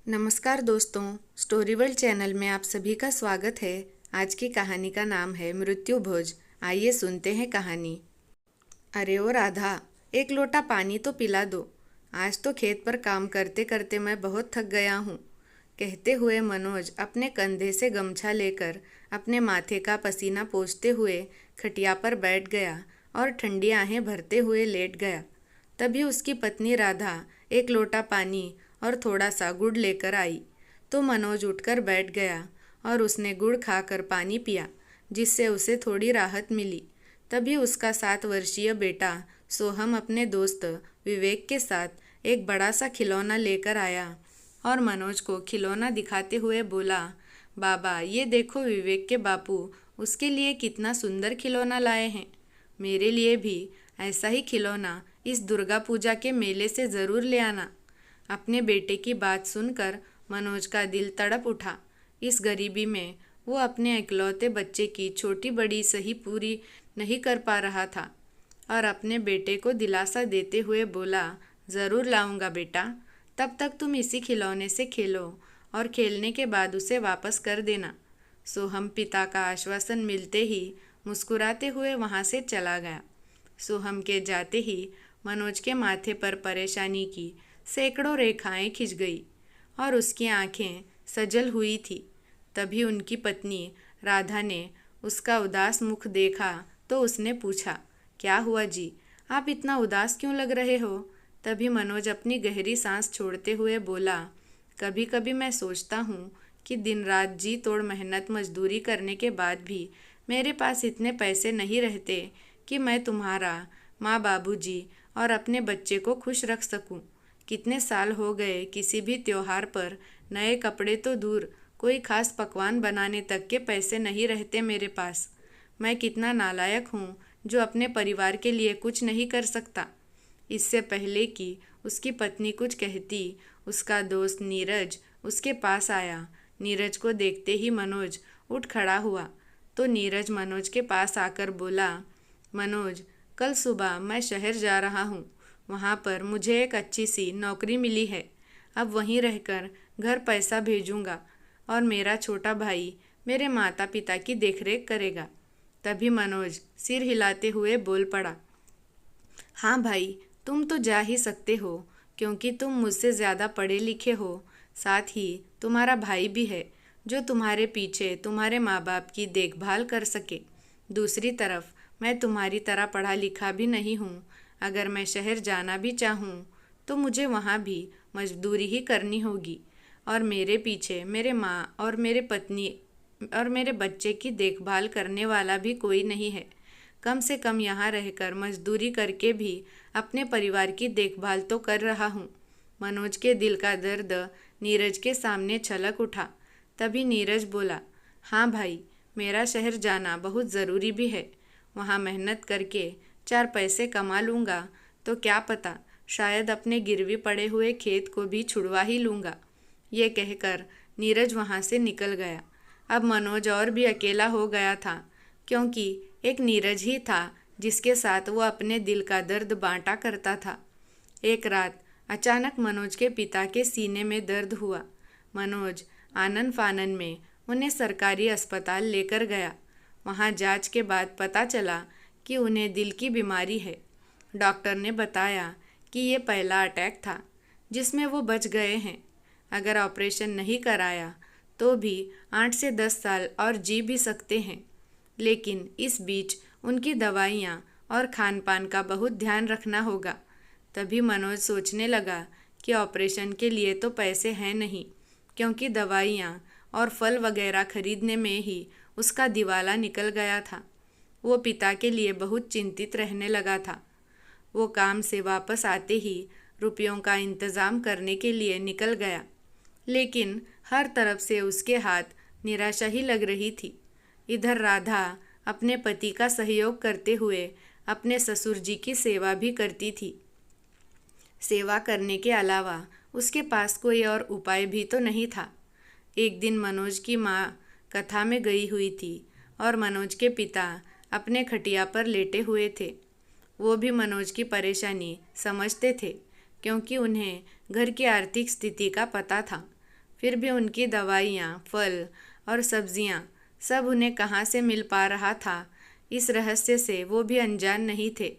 नमस्कार दोस्तों, story world channel में आप सभी का स्वागत है। आज की कहानी का नाम है मृत्यु भोज। आइए सुनते हैं कहानी। अरे ओ राधा, एक लोटा पानी तो पिला दो। आज तो खेत पर काम करते करते मैं बहुत थक गया हूँ, कहते हुए मनोज अपने कंधे से गमछा लेकर अपने माथे का पसीना पोंछते हुए खटिया पर बैठ गया और ठंडी आहें भरते हुए लेट गया। तभी उसकी पत्नी राधा एक लोटा पानी और थोड़ा सा गुड़ लेकर आई तो मनोज उठकर बैठ गया और उसने गुड़ खाकर पानी पिया, जिससे उसे थोड़ी राहत मिली। तभी उसका 7 वर्षीय बेटा सोहम अपने दोस्त विवेक के साथ एक बड़ा सा खिलौना लेकर आया और मनोज को खिलौना दिखाते हुए बोला, बाबा ये देखो, विवेक के बापू उसके लिए कितना सुंदर खिलौना लाए हैं। मेरे लिए भी ऐसा ही खिलौना इस दुर्गा पूजा के मेले से ज़रूर ले आना। अपने बेटे की बात सुनकर मनोज का दिल तड़प उठा। इस गरीबी में वो अपने इकलौते बच्चे की छोटी बड़ी सही पूरी नहीं कर पा रहा था और अपने बेटे को दिलासा देते हुए बोला, ज़रूर लाऊंगा बेटा, तब तक तुम इसी खिलौने से खेलो और खेलने के बाद उसे वापस कर देना। सोहम पिता का आश्वासन मिलते ही मुस्कुराते हुए वहाँ से चला गया। सोहम के जाते ही मनोज के माथे पर परेशानी की सैकड़ों रेखाएं खिंच गई और उसकी आंखें सजल हुई थी। तभी उनकी पत्नी राधा ने उसका उदास मुख देखा तो उसने पूछा, क्या हुआ जी, आप इतना उदास क्यों लग रहे हो? तभी मनोज अपनी गहरी सांस छोड़ते हुए बोला, कभी कभी मैं सोचता हूँ कि दिन रात जी तोड़ मेहनत मजदूरी करने के बाद भी मेरे पास इतने पैसे नहीं रहते कि मैं तुम्हारा, माँ बाबूजी और अपने बच्चे को खुश रख सकूं। कितने साल हो गए, किसी भी त्योहार पर नए कपड़े तो दूर, कोई खास पकवान बनाने तक के पैसे नहीं रहते मेरे पास। मैं कितना नालायक हूँ जो अपने परिवार के लिए कुछ नहीं कर सकता। इससे पहले कि उसकी पत्नी कुछ कहती, उसका दोस्त नीरज उसके पास आया। नीरज को देखते ही मनोज उठ खड़ा हुआ तो नीरज मनोज के पास आकर बोला, मनोज, कल सुबह मैं शहर जा रहा हूँ, वहाँ पर मुझे एक अच्छी सी नौकरी मिली है। अब वहीं रहकर घर पैसा भेजूँगा और मेरा छोटा भाई मेरे माता पिता की देखरेख करेगा। तभी मनोज सिर हिलाते हुए बोल पड़ा, हाँ भाई, तुम तो जा ही सकते हो क्योंकि तुम मुझसे ज़्यादा पढ़े लिखे हो। साथ ही तुम्हारा भाई भी है जो तुम्हारे पीछे तुम्हारे माँ बाप की देखभाल कर सके। दूसरी तरफ मैं तुम्हारी तरह पढ़ा लिखा भी नहीं हूँ। अगर मैं शहर जाना भी चाहूँ तो मुझे वहाँ भी मजदूरी ही करनी होगी और मेरे पीछे मेरे माँ और मेरे पत्नी और मेरे बच्चे की देखभाल करने वाला भी कोई नहीं है। कम से कम यहाँ रहकर मजदूरी करके भी अपने परिवार की देखभाल तो कर रहा हूँ। मनोज के दिल का दर्द नीरज के सामने छलक उठा। तभी नीरज बोला, हाँ भाई, मेरा शहर जाना बहुत ज़रूरी भी है। वहाँ मेहनत करके 4 पैसे कमा लूँगा तो क्या पता, शायद अपने गिरवी पड़े हुए खेत को भी छुड़वा ही लूँगा। ये कहकर नीरज वहाँ से निकल गया। अब मनोज और भी अकेला हो गया था क्योंकि एक नीरज ही था जिसके साथ वो अपने दिल का दर्द बांटा करता था। एक रात अचानक मनोज के पिता के सीने में दर्द हुआ। मनोज आनन फानन में उन्हें सरकारी अस्पताल लेकर गया। वहाँ जांच के बाद पता चला कि उन्हें दिल की बीमारी है। डॉक्टर ने बताया कि ये पहला अटैक था जिसमें वो बच गए हैं। अगर ऑपरेशन नहीं कराया तो भी 8 से 10 साल और जी भी सकते हैं, लेकिन इस बीच उनकी दवाइयाँ और खान पान का बहुत ध्यान रखना होगा। तभी मनोज सोचने लगा कि ऑपरेशन के लिए तो पैसे हैं नहीं, क्योंकि दवाइयाँ और फल वगैरह खरीदने में ही उसका दिवाला निकल गया था। वो पिता के लिए बहुत चिंतित रहने लगा था। वो काम से वापस आते ही रुपयों का इंतज़ाम करने के लिए निकल गया, लेकिन हर तरफ से उसके हाथ निराशा ही लग रही थी। इधर राधा अपने पति का सहयोग करते हुए अपने ससुर जी की सेवा भी करती थी। सेवा करने के अलावा उसके पास कोई और उपाय भी तो नहीं था। एक दिन मनोज की माँ कथा में गई हुई थी और मनोज के पिता अपने खटिया पर लेटे हुए थे। वो भी मनोज की परेशानी समझते थे क्योंकि उन्हें घर की आर्थिक स्थिति का पता था। फिर भी उनकी दवाइयाँ, फल और सब्जियाँ सब उन्हें कहाँ से मिल पा रहा था, इस रहस्य से वो भी अनजान नहीं थे।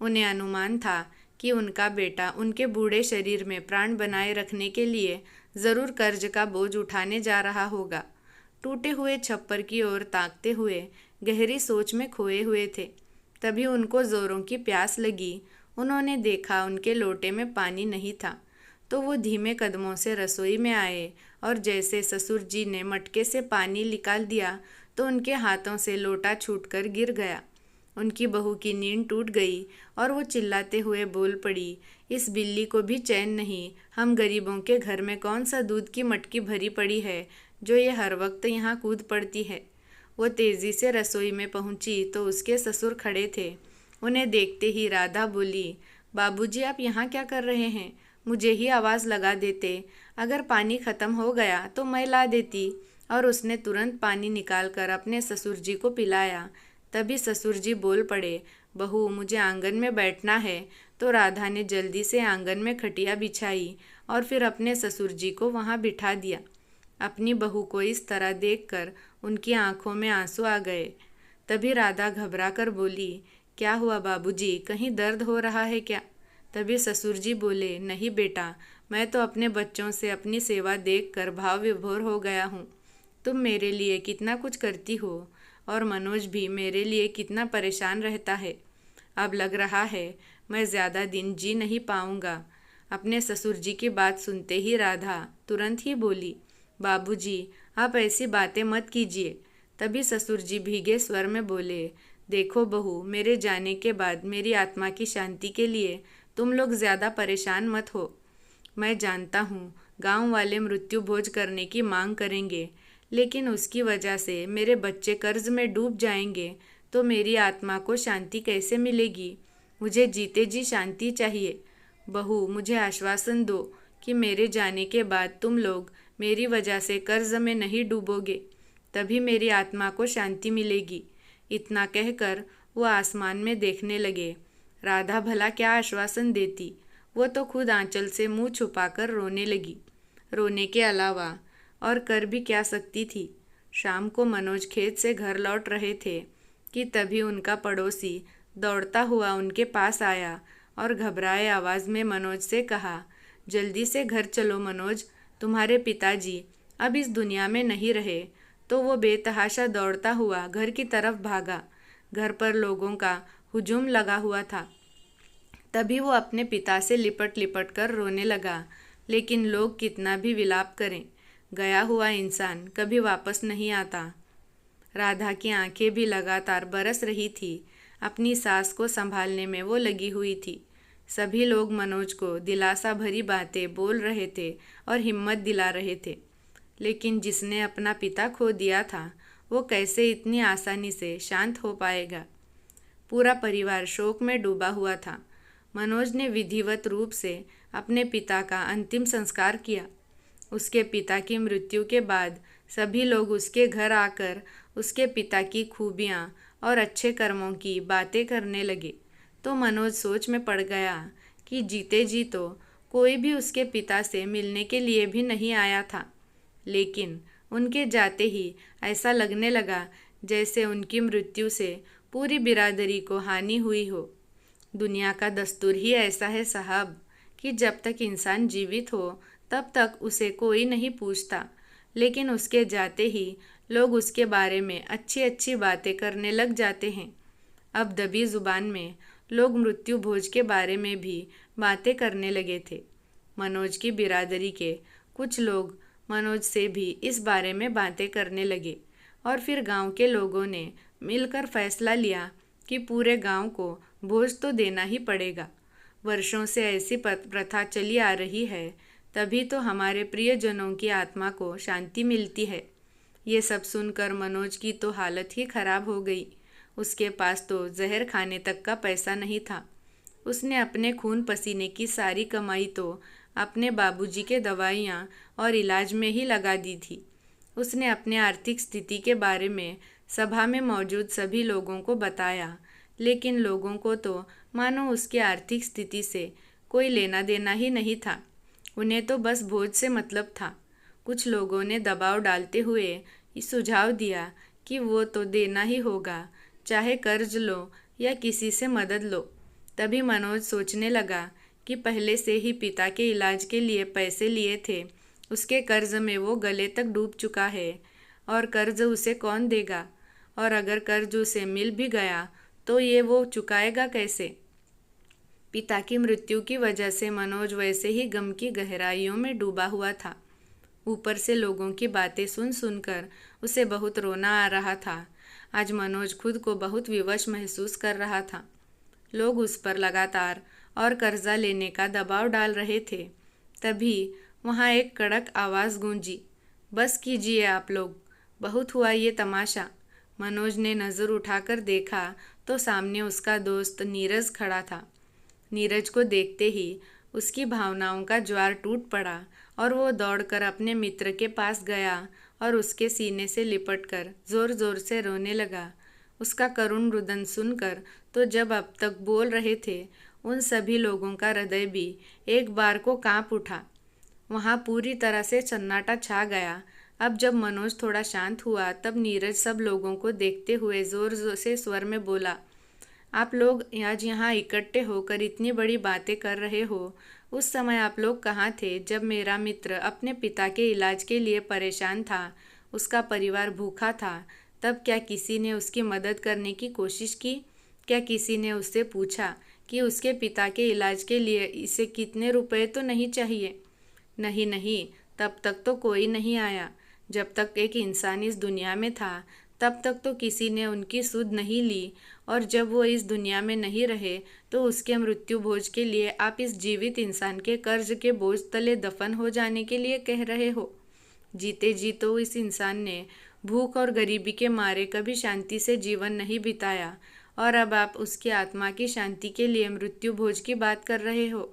उन्हें अनुमान था कि उनका बेटा उनके बूढ़े शरीर में प्राण बनाए रखने के लिए ज़रूर कर्ज का बोझ उठाने जा रहा होगा। टूटे हुए छप्पर की ओर ताकते हुए गहरी सोच में खोए हुए थे। तभी उनको ज़ोरों की प्यास लगी। उन्होंने देखा उनके लोटे में पानी नहीं था, तो वो धीमे कदमों से रसोई में आए और जैसे ससुर जी ने मटके से पानी निकाल दिया तो उनके हाथों से लोटा छूटकर गिर गया। उनकी बहू की नींद टूट गई और वो चिल्लाते हुए बोल पड़ी, इस बिल्ली को भी चैन नहीं, हम गरीबों के घर में कौन सा दूध की मटकी भरी पड़ी है जो ये हर वक्त यहाँ कूद पड़ती है। वो तेज़ी से रसोई में पहुँची तो उसके ससुर खड़े थे। उन्हें देखते ही राधा बोली, बाबूजी आप यहाँ क्या कर रहे हैं? मुझे ही आवाज़ लगा देते, अगर पानी ख़त्म हो गया तो मैं ला देती। और उसने तुरंत पानी निकालकर अपने ससुर जी को पिलाया। तभी ससुर जी बोल पड़े, बहू मुझे आंगन में बैठना है। तो राधा ने जल्दी से आंगन में खटिया बिछाई और फिर अपने ससुर जी को वहाँ बिठा दिया। अपनी बहू को इस तरह देखकर उनकी आंखों में आंसू आ गए। तभी राधा घबरा कर बोली, क्या हुआ बाबूजी, कहीं दर्द हो रहा है क्या? तभी ससुर जी बोले, नहीं बेटा, मैं तो अपने बच्चों से अपनी सेवा देखकर भाव विभोर हो गया हूँ। तुम मेरे लिए कितना कुछ करती हो और मनोज भी मेरे लिए कितना परेशान रहता है। अब लग रहा है मैं ज़्यादा दिन जी नहीं पाऊँगा। अपने ससुर जी की बात सुनते ही राधा तुरंत ही बोली, बाबूजी आप ऐसी बातें मत कीजिए। तभी ससुर जी भीगे स्वर में बोले, देखो बहू, मेरे जाने के बाद मेरी आत्मा की शांति के लिए तुम लोग ज़्यादा परेशान मत हो। मैं जानता हूँ गांव वाले मृत्यु भोज करने की मांग करेंगे, लेकिन उसकी वजह से मेरे बच्चे कर्ज में डूब जाएंगे तो मेरी आत्मा को शांति कैसे मिलेगी? मुझे जीते जी शांति चाहिए। बहू मुझे आश्वासन दो कि मेरे जाने के बाद तुम लोग मेरी वजह से कर्ज में नहीं डूबोगे, तभी मेरी आत्मा को शांति मिलेगी। इतना कहकर वो आसमान में देखने लगे। राधा भला क्या आश्वासन देती, वो तो खुद आंचल से मुंह छुपाकर रोने लगी। रोने के अलावा और कर भी क्या सकती थी। शाम को मनोज खेत से घर लौट रहे थे कि तभी उनका पड़ोसी दौड़ता हुआ उनके पास आया और घबराए आवाज़ में मनोज से कहा, जल्दी से घर चलो मनोज, तुम्हारे पिताजी अब इस दुनिया में नहीं रहे। तो वो बेतहाशा दौड़ता हुआ घर की तरफ भागा। घर पर लोगों का हुजूम लगा हुआ था। तभी वो अपने पिता से लिपट लिपट कर रोने लगा। लेकिन लोग कितना भी विलाप करें, गया हुआ इंसान कभी वापस नहीं आता। राधा की आंखें भी लगातार बरस रही थी। अपनी सास को संभालने में वो लगी हुई थी। सभी लोग मनोज को दिलासा भरी बातें बोल रहे थे और हिम्मत दिला रहे थे, लेकिन जिसने अपना पिता खो दिया था वो कैसे इतनी आसानी से शांत हो पाएगा। पूरा परिवार शोक में डूबा हुआ था। मनोज ने विधिवत रूप से अपने पिता का अंतिम संस्कार किया। उसके पिता की मृत्यु के बाद सभी लोग उसके घर आकर उसके पिता की खूबियाँ और अच्छे कर्मों की बातें करने लगे। तो मनोज सोच में पड़ गया कि जीते जी तो कोई भी उसके पिता से मिलने के लिए भी नहीं आया था, लेकिन उनके जाते ही ऐसा लगने लगा जैसे उनकी मृत्यु से पूरी बिरादरी को हानि हुई हो। दुनिया का दस्तूर ही ऐसा है साहब कि जब तक इंसान जीवित हो तब तक उसे कोई नहीं पूछता, लेकिन उसके जाते ही लोग उसके बारे में अच्छी अच्छी बातें करने लग जाते हैं। अब दबी जुबान में लोग मृत्यु भोज के बारे में भी बातें करने लगे थे। मनोज की बिरादरी के कुछ लोग मनोज से भी इस बारे में बातें करने लगे और फिर गांव के लोगों ने मिलकर फैसला लिया कि पूरे गांव को भोज तो देना ही पड़ेगा। वर्षों से ऐसी प्रथा चली आ रही है, तभी तो हमारे प्रियजनों की आत्मा को शांति मिलती है। ये सब सुनकर मनोज की तो हालत ही खराब हो गई। उसके पास तो जहर खाने तक का पैसा नहीं था। उसने अपने खून पसीने की सारी कमाई तो अपने बाबूजी के दवाइयाँ और इलाज में ही लगा दी थी। उसने अपने आर्थिक स्थिति के बारे में सभा में मौजूद सभी लोगों को बताया, लेकिन लोगों को तो मानो उसकी आर्थिक स्थिति से कोई लेना देना ही नहीं था। उन्हें तो बस भोज से मतलब था। कुछ लोगों ने दबाव डालते हुए ये सुझाव दिया कि वो तो देना ही होगा, चाहे कर्ज लो या किसी से मदद लो। तभी मनोज सोचने लगा कि पहले से ही पिता के इलाज के लिए पैसे लिए थे, उसके कर्ज में वो गले तक डूब चुका है और कर्ज उसे कौन देगा, और अगर कर्ज उसे मिल भी गया तो ये वो चुकाएगा कैसे। पिता की मृत्यु की वजह से मनोज वैसे ही गम की गहराइयों में डूबा हुआ था। ऊपर से लोगों की बातें सुन सुनकर उसे बहुत रोना आ रहा था। आज मनोज खुद को बहुत विवश महसूस कर रहा था। लोग उस पर लगातार और कर्जा लेने का दबाव डाल रहे थे। तभी वहाँ एक कड़क आवाज़ गूंजी, बस कीजिए आप लोग, बहुत हुआ ये तमाशा। मनोज ने नज़र उठाकर देखा तो सामने उसका दोस्त नीरज खड़ा था। नीरज को देखते ही उसकी भावनाओं का ज्वार टूट पड़ा और वो दौड़कर अपने मित्र के पास गया और उसके सीने से लिपटकर ज़ोर ज़ोर से रोने लगा। उसका करुण रुदन सुनकर तो जब अब तक बोल रहे थे उन सभी लोगों का हृदय भी एक बार को कांप उठा। वहाँ पूरी तरह से सन्नाटा छा गया। अब जब मनोज थोड़ा शांत हुआ तब नीरज सब लोगों को देखते हुए जोर जोर से स्वर में बोला, आप लोग आज यहाँ इकट्ठे होकर इतनी बड़ी बातें कर रहे हो, उस समय आप लोग कहाँ थे जब मेरा मित्र अपने पिता के इलाज के लिए परेशान था, उसका परिवार भूखा था, तब क्या किसी ने उसकी मदद करने की कोशिश की? क्या किसी ने उससे पूछा कि उसके पिता के इलाज के लिए इसे कितने रुपए तो नहीं चाहिए? नहीं नहीं, तब तक तो कोई नहीं आया। जब तक एक इंसान इस दुनिया में था तब तक तो किसी ने उनकी सुध नहीं ली, और जब वो इस दुनिया में नहीं रहे तो उसके मृत्यु भोज के लिए आप इस जीवित इंसान के कर्ज के बोझ तले दफन हो जाने के लिए कह रहे हो। जीते जी तो इस इंसान ने भूख और गरीबी के मारे कभी शांति से जीवन नहीं बिताया, और अब आप उसकी आत्मा की शांति के लिए मृत्यु भोज की बात कर रहे हो।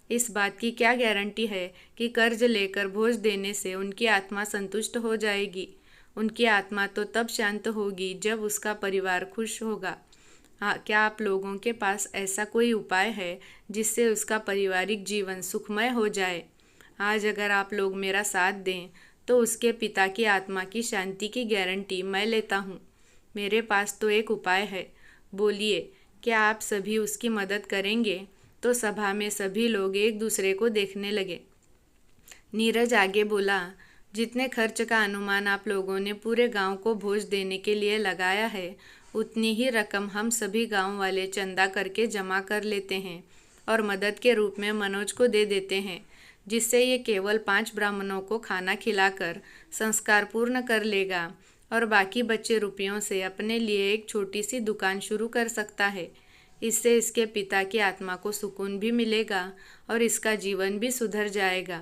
इस बात की क्या गारंटी है कि कर्ज लेकर भोज देने से उनकी आत्मा संतुष्ट हो जाएगी? उनकी आत्मा तो तब शांत होगी जब उसका परिवार खुश होगा। हाँ, क्या आप लोगों के पास ऐसा कोई उपाय है जिससे उसका पारिवारिक जीवन सुखमय हो जाए? आज अगर आप लोग मेरा साथ दें तो उसके पिता की आत्मा की शांति की गारंटी मैं लेता हूँ। मेरे पास तो एक उपाय है, बोलिए, क्या आप सभी उसकी मदद करेंगे? तो सभा में सभी लोग एक दूसरे को देखने लगे। नीरज आगे बोला, जितने खर्च का अनुमान आप लोगों ने पूरे गांव को भोज देने के लिए लगाया है, उतनी ही रकम हम सभी गांव वाले चंदा करके जमा कर लेते हैं और मदद के रूप में मनोज को दे देते हैं, जिससे ये केवल 5 ब्राह्मणों को खाना खिलाकर संस्कार पूर्ण कर लेगा और बाकी बचे रुपयों से अपने लिए एक छोटी सी दुकान शुरू कर सकता है। इससे इसके पिता की आत्मा को सुकून भी मिलेगा और इसका जीवन भी सुधर जाएगा।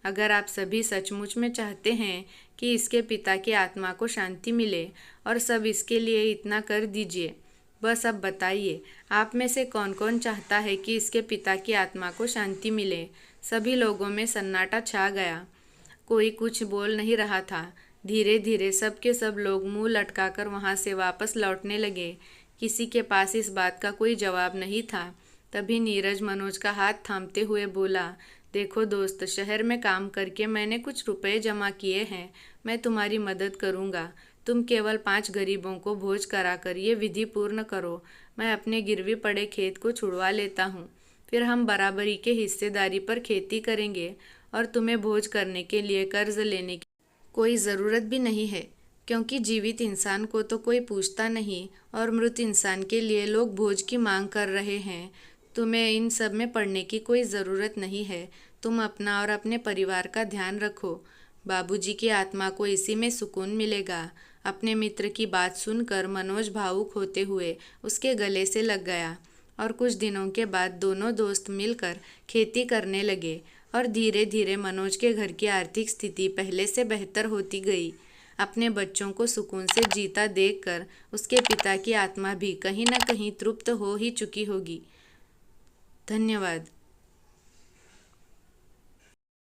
अगर आप सभी सचमुच में चाहते हैं कि इसके पिता की आत्मा को शांति मिले और सब इसके लिए इतना कर दीजिए। बस अब बताइए, आप में से कौन कौन चाहता है कि इसके पिता की आत्मा को शांति मिले? सभी लोगों में सन्नाटा छा गया। कोई कुछ बोल नहीं रहा था। धीरे धीरे सब के सब लोग मुंह लटकाकर वहां से वापस लौटने लगे। किसी के पास इस बात का कोई जवाब नहीं था। तभी नीरज मनोज का हाथ थामते हुए बोला, देखो दोस्त, शहर में काम करके मैंने कुछ रुपए जमा किए हैं, मैं तुम्हारी मदद करूँगा। तुम केवल 5 गरीबों को भोज कराकर ये विधि पूर्ण करो। मैं अपने गिरवी पड़े खेत को छुड़वा लेता हूँ, फिर हम बराबरी के हिस्सेदारी पर खेती करेंगे और तुम्हें भोज करने के लिए कर्ज लेने की कोई ज़रूरत भी नहीं है, क्योंकि जीवित इंसान को तो कोई पूछता नहीं और मृत इंसान के लिए लोग भोज की मांग कर रहे हैं। तुम्हें इन सब में पड़ने की कोई ज़रूरत नहीं है। तुम अपना और अपने परिवार का ध्यान रखो। बाबूजी की आत्मा को इसी में सुकून मिलेगा। अपने मित्र की बात सुनकर मनोज भावुक होते हुए उसके गले से लग गया और कुछ दिनों के बाद दोनों दोस्त मिलकर खेती करने लगे और धीरे धीरे मनोज के घर की आर्थिक स्थिति पहले से बेहतर होती गई। अपने बच्चों को सुकून से जीता देखकर उसके पिता की आत्मा भी कहीं न कहीं तृप्त हो ही चुकी होगी। धन्यवाद।